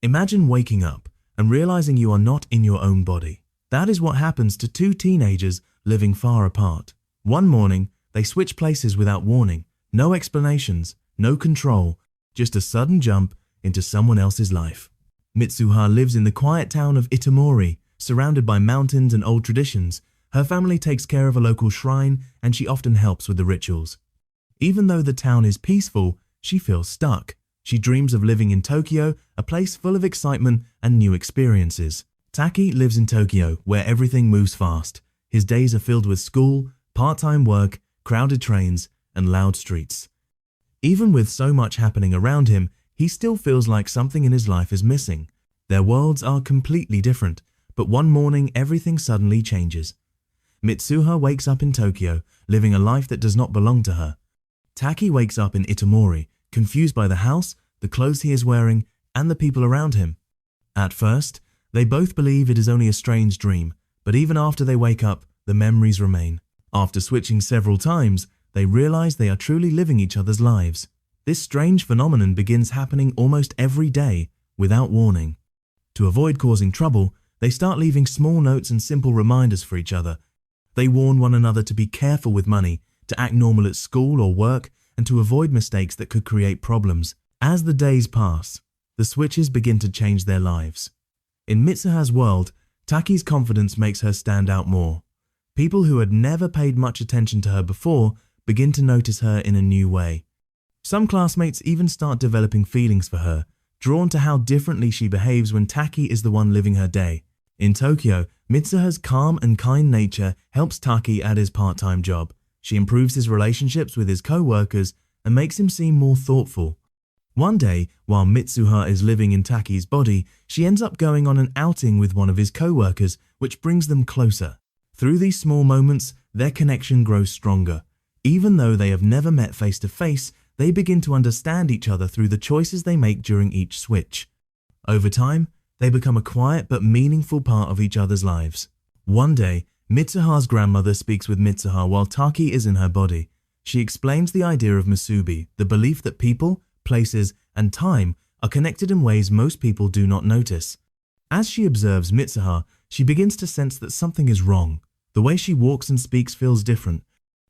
Imagine waking up and realizing you are not in your own body. That is what happens to two teenagers living far apart. One morning, they switch places without warning. No explanations, no control, just a sudden jump into someone else's life. Mitsuha lives in the quiet town of Itomori, surrounded by mountains and old traditions. Her family takes care of a local shrine and she often helps with the rituals. Even though the town is peaceful, she feels stuck. She dreams of living in Tokyo, a place full of excitement and new experiences. Taki lives in Tokyo, where everything moves fast. His days are filled with school, part-time work, crowded trains, and loud streets. Even with so much happening around him, he still feels like something in his life is missing. Their worlds are completely different, but one morning everything suddenly changes. Mitsuha wakes up in Tokyo, living a life that does not belong to her. Taki wakes up in Itomori, confused by the house, the clothes he is wearing, and the people around him. At first, they both believe it is only a strange dream, but even after they wake up, the memories remain. After switching several times, they realize they are truly living each other's lives. This strange phenomenon begins happening almost every day, without warning. To avoid causing trouble, they start leaving small notes and simple reminders for each other. They warn one another to be careful with money, to act normal at school or work, and to avoid mistakes that could create problems. As the days pass, the switches begin to change their lives. In Mitsuha's world, Taki's confidence makes her stand out more. People who had never paid much attention to her before begin to notice her in a new way. Some classmates even start developing feelings for her, drawn to how differently she behaves when Taki is the one living her day. In Tokyo, Mitsuha's calm and kind nature helps Taki at his part-time job. She improves his relationships with his co-workers and makes him seem more thoughtful. One day, while Mitsuha is living in Taki's body, she ends up going on an outing with one of his co-workers, which brings them closer. Through these small moments, their connection grows stronger. Even though they have never met face to face, they begin to understand each other through the choices they make during each switch. Over time, they become a quiet but meaningful part of each other's lives. One day, Mitsuha's grandmother speaks with Mitsuha while Taki is in her body. She explains the idea of musubi, the belief that people, places, and time are connected in ways most people do not notice. As she observes Mitsuha, she begins to sense that something is wrong. The way she walks and speaks feels different.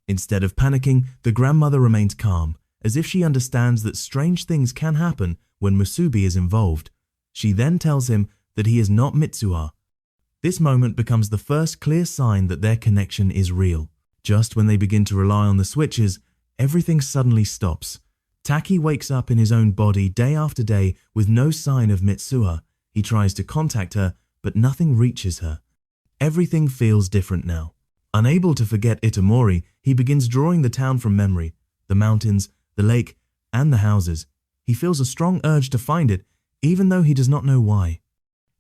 Instead of panicking, the grandmother remains calm, as if she understands that strange things can happen when musubi is involved. She then tells him that he is not Mitsuha. This moment becomes the first clear sign that their connection is real. Just when they begin to rely on the switches, everything suddenly stops. Taki wakes up in his own body day after day with no sign of Mitsuha. He tries to contact her, but nothing reaches her. Everything feels different now. Unable to forget Itomori, he begins drawing the town from memory, the mountains, the lake, and the houses. He feels a strong urge to find it, even though he does not know why.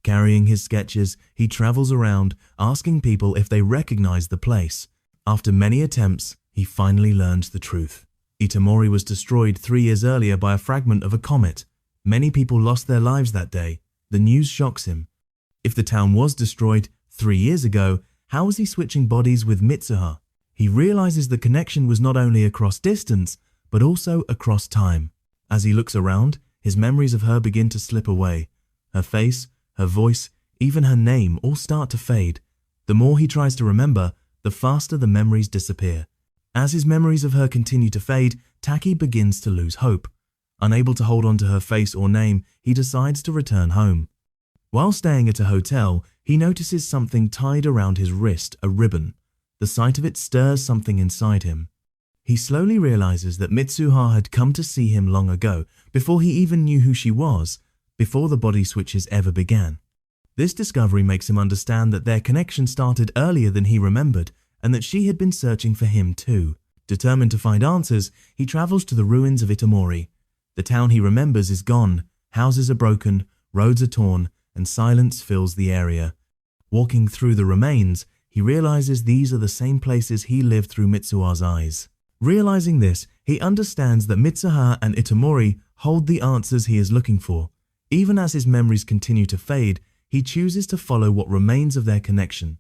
Carrying his sketches, he travels around, asking people if they recognize the place. After many attempts, he finally learns the truth. Itomori was destroyed 3 years earlier by a fragment of a comet. Many people lost their lives that day. The news shocks him. If the town was destroyed 3 years ago, how was he switching bodies with Mitsuha? He realizes the connection was not only across distance, but also across time. As he looks around, his memories of her begin to slip away. Her face, her voice, even her name all start to fade. The more he tries to remember, the faster the memories disappear. As his memories of her continue to fade, Taki begins to lose hope. Unable to hold on to her face or name, he decides to return home. While staying at a hotel, he notices something tied around his wrist, a ribbon. The sight of it stirs something inside him. He slowly realizes that Mitsuha had come to see him long ago, before he even knew who she was, before the body switches ever began. This discovery makes him understand that their connection started earlier than he remembered, and that she had been searching for him too. Determined to find answers, he travels to the ruins of Itomori. The town he remembers is gone, houses are broken, roads are torn, and silence fills the area. Walking through the remains, he realizes these are the same places he lived through Mitsuha's eyes. Realizing this, he understands that Mitsuha and Itomori hold the answers he is looking for. Even as his memories continue to fade, he chooses to follow what remains of their connection.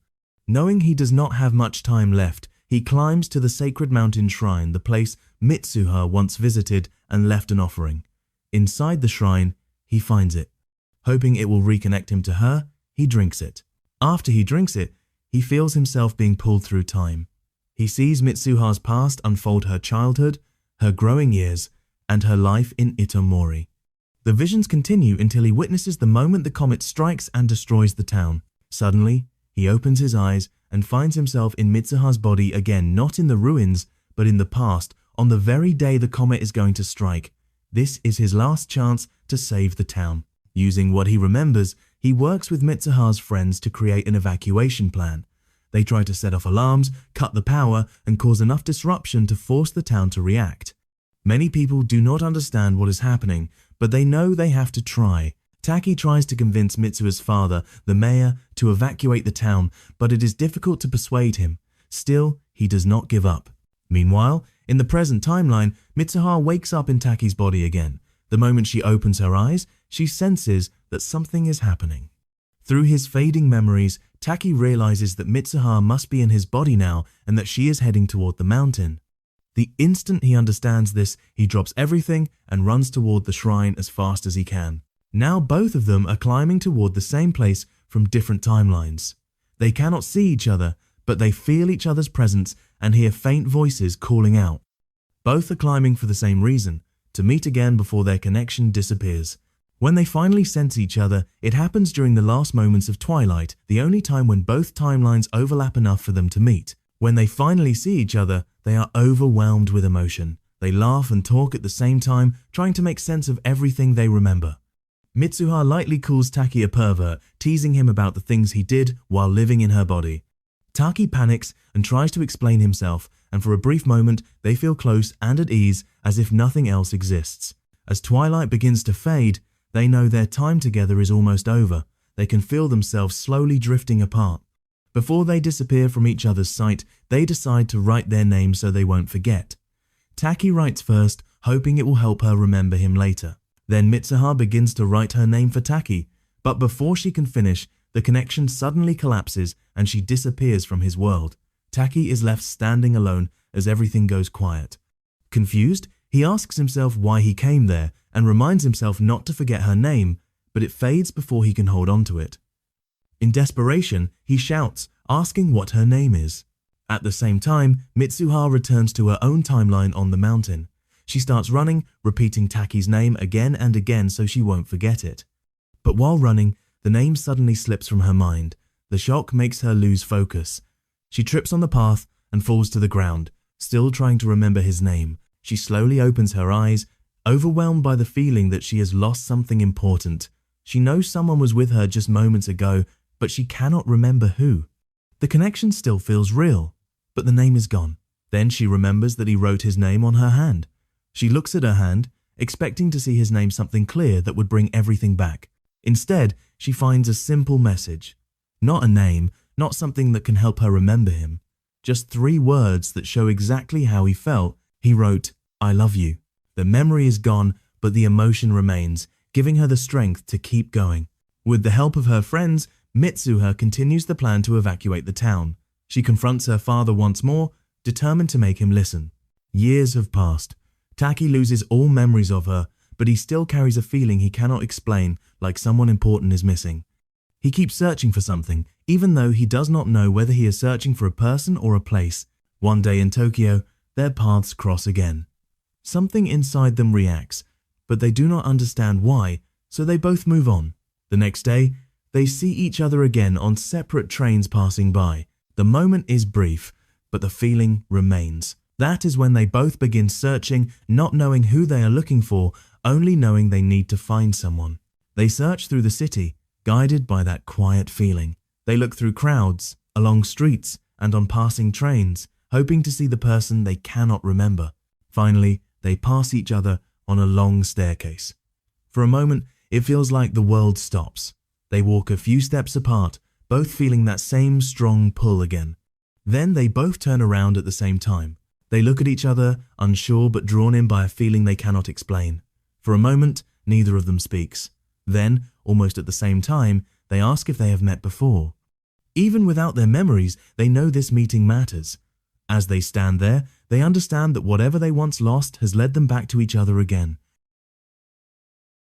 Knowing he does not have much time left, he climbs to the sacred mountain shrine, the place Mitsuha once visited and left an offering. Inside the shrine, he finds it. Hoping it will reconnect him to her, he drinks it. After he drinks it, he feels himself being pulled through time. He sees Mitsuha's past unfold, her childhood, her growing years, and her life in Itomori. The visions continue until he witnesses the moment the comet strikes and destroys the town. Suddenly, he opens his eyes and finds himself in Mitsuha's body again, not in the ruins, but in the past, on the very day the comet is going to strike. This is his last chance to save the town. Using what he remembers, he works with Mitsuha's friends to create an evacuation plan. They try to set off alarms, cut the power, and cause enough disruption to force the town to react. Many people do not understand what is happening, but they know they have to try. Taki tries to convince Mitsuha's father, the mayor, to evacuate the town, but it is difficult to persuade him. Still, he does not give up. Meanwhile, in the present timeline, Mitsuha wakes up in Taki's body again. The moment she opens her eyes, she senses that something is happening. Through his fading memories, Taki realizes that Mitsuha must be in his body now and that she is heading toward the mountain. The instant he understands this, he drops everything and runs toward the shrine as fast as he can. Now both of them are climbing toward the same place from different timelines. They cannot see each other, but they feel each other's presence and hear faint voices calling out. Both are climbing for the same reason, to meet again before their connection disappears. When they finally sense each other, it happens during the last moments of twilight, the only time when both timelines overlap enough for them to meet. When they finally see each other, they are overwhelmed with emotion. They laugh and talk at the same time, trying to make sense of everything they remember. Mitsuha lightly calls Taki a pervert, teasing him about the things he did while living in her body. Taki panics and tries to explain himself, and for a brief moment they feel close and at ease as if nothing else exists. As twilight begins to fade, they know their time together is almost over. They can feel themselves slowly drifting apart. Before they disappear from each other's sight, they decide to write their names so they won't forget. Taki writes first, hoping it will help her remember him later. Then Mitsuha begins to write her name for Taki, but before she can finish, the connection suddenly collapses and she disappears from his world. Taki is left standing alone as everything goes quiet. Confused, he asks himself why he came there and reminds himself not to forget her name, but it fades before he can hold on to it. In desperation, he shouts, asking what her name is. At the same time, Mitsuha returns to her own timeline on the mountain. She starts running, repeating Taki's name again and again so she won't forget it. But while running, the name suddenly slips from her mind. The shock makes her lose focus. She trips on the path and falls to the ground, still trying to remember his name. She slowly opens her eyes, overwhelmed by the feeling that she has lost something important. She knows someone was with her just moments ago, but she cannot remember who. The connection still feels real, but the name is gone. Then she remembers that he wrote his name on her hand. She looks at her hand, expecting to see his name something clear that would bring everything back. Instead, she finds a simple message. Not a name, not something that can help her remember him. Just 3 words that show exactly how he felt. He wrote, "I love you." The memory is gone, but the emotion remains, giving her the strength to keep going. With the help of her friends, Mitsuha continues the plan to evacuate the town. She confronts her father once more, determined to make him listen. Years have passed. Taki loses all memories of her, but he still carries a feeling he cannot explain, like someone important is missing. He keeps searching for something, even though he does not know whether he is searching for a person or a place. One day in Tokyo, their paths cross again. Something inside them reacts, but they do not understand why, so they both move on. The next day, they see each other again on separate trains passing by. The moment is brief, but the feeling remains. That is when they both begin searching, not knowing who they are looking for, only knowing they need to find someone. They search through the city, guided by that quiet feeling. They look through crowds, along streets, and on passing trains, hoping to see the person they cannot remember. Finally, they pass each other on a long staircase. For a moment, it feels like the world stops. They walk a few steps apart, both feeling that same strong pull again. Then they both turn around at the same time. They look at each other, unsure but drawn in by a feeling they cannot explain. For a moment, neither of them speaks. Then, almost at the same time, they ask if they have met before. Even without their memories, they know this meeting matters. As they stand there, they understand that whatever they once lost has led them back to each other again.